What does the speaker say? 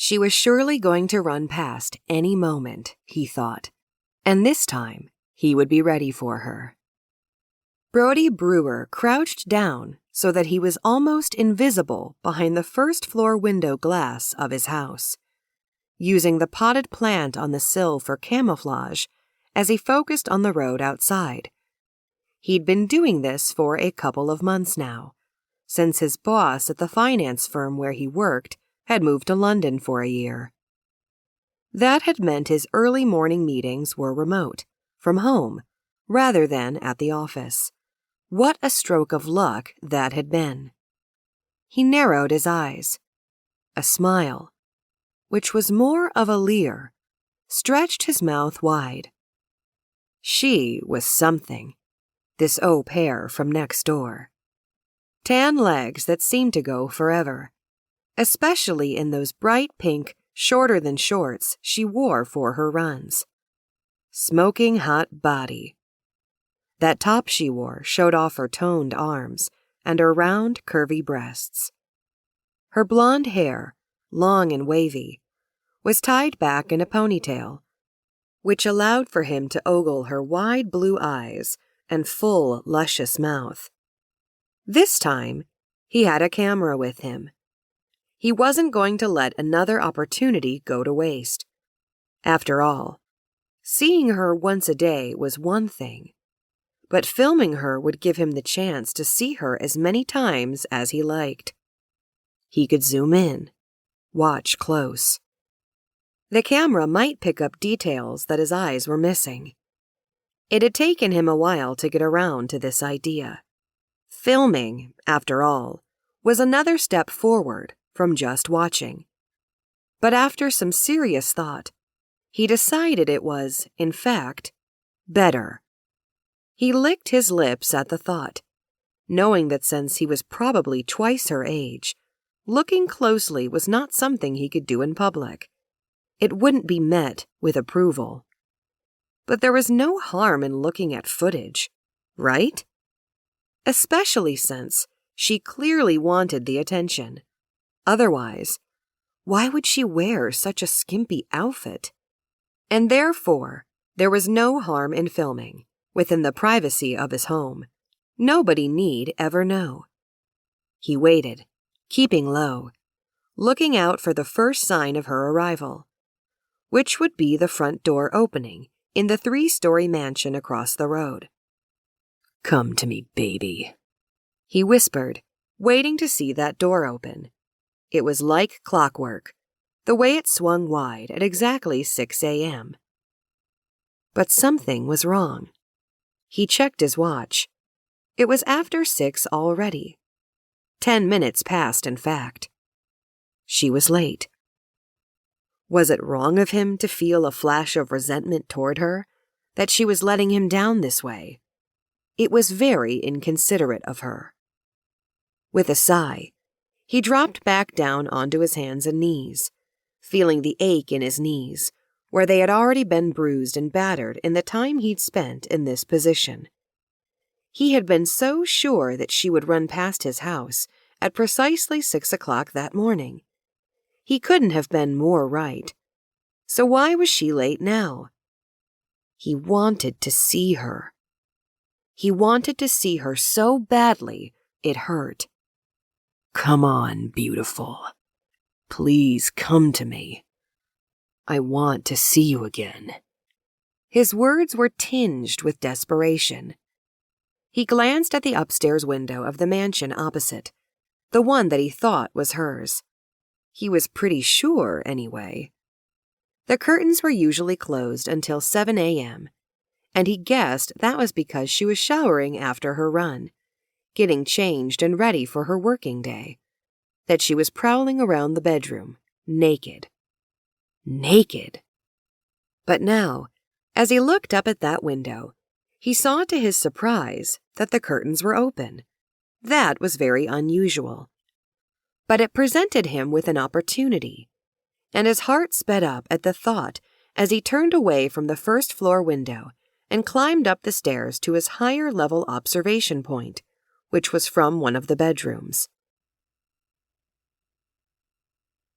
She was surely going to run past any moment, he thought, and this time he would be ready for her. Brody Brewer crouched down so that he was almost invisible behind the first-floor window glass of his house, using the potted plant on the sill for camouflage as he focused on the road outside. He'd been doing this for a couple of months now, since his boss at the finance firm where he worked had moved to London for a year. That had meant his early morning meetings were remote, from home, rather than at the office. What a stroke of luck that had been. He narrowed his eyes. A smile, which was more of a leer, stretched his mouth wide. She was something, this au pair from next door. Tan legs that seemed to go forever, especially in those bright pink, shorter-than-shorts she wore for her runs. Smoking hot body. That top she wore showed off her toned arms and her round, curvy breasts. Her blonde hair, long and wavy, was tied back in a ponytail, which allowed for him to ogle her wide blue eyes and full, luscious mouth. This time, he had a camera with him. He wasn't going to let another opportunity go to waste. After all, seeing her once a day was one thing, but filming her would give him the chance to see her as many times as he liked. He could zoom in, watch close. The camera might pick up details that his eyes were missing. It had taken him a while to get around to this idea. Filming, after all, was another step forward from just watching. But after some serious thought, he decided it was, in fact, better. He licked his lips at the thought, knowing that since he was probably twice her age, looking closely was not something he could do in public. It wouldn't be met with approval. But there was no harm in looking at footage, right? Especially since she clearly wanted the attention. Otherwise, why would she wear such a skimpy outfit? And therefore, there was no harm in filming, within the privacy of his home. Nobody need ever know. He waited, keeping low, looking out for the first sign of her arrival, which would be the front door opening in the 3-story mansion across the road. "Come to me, baby," he whispered, waiting to see that door open. It was like clockwork, the way it swung wide at exactly 6 a.m. But something was wrong. He checked his watch. It was after 6 already. 10 minutes past, in fact. She was late. Was it wrong of him to feel a flash of resentment toward her, that she was letting him down this way? It was very inconsiderate of her. With a sigh, he dropped back down onto his hands and knees, feeling the ache in his knees, where they had already been bruised and battered in the time he'd spent in this position. He had been so sure that she would run past his house at precisely 6 o'clock that morning. He couldn't have been more right. So why was she late now? He wanted to see her. He wanted to see her so badly it hurt. "Come on, beautiful. Please come to me. I want to see you again." His words were tinged with desperation. He glanced at the upstairs window of the mansion opposite, the one that he thought was hers. He was pretty sure, anyway. The curtains were usually closed until 7 a.m., and he guessed that was because she was showering after her run, getting changed and ready for her working day, that she was prowling around the bedroom, naked. Naked. But now, as he looked up at that window, he saw to his surprise that the curtains were open. That was very unusual. But it presented him with an opportunity, and his heart sped up at the thought as he turned away from the first-floor window and climbed up the stairs to his higher-level observation point, which was from one of the bedrooms.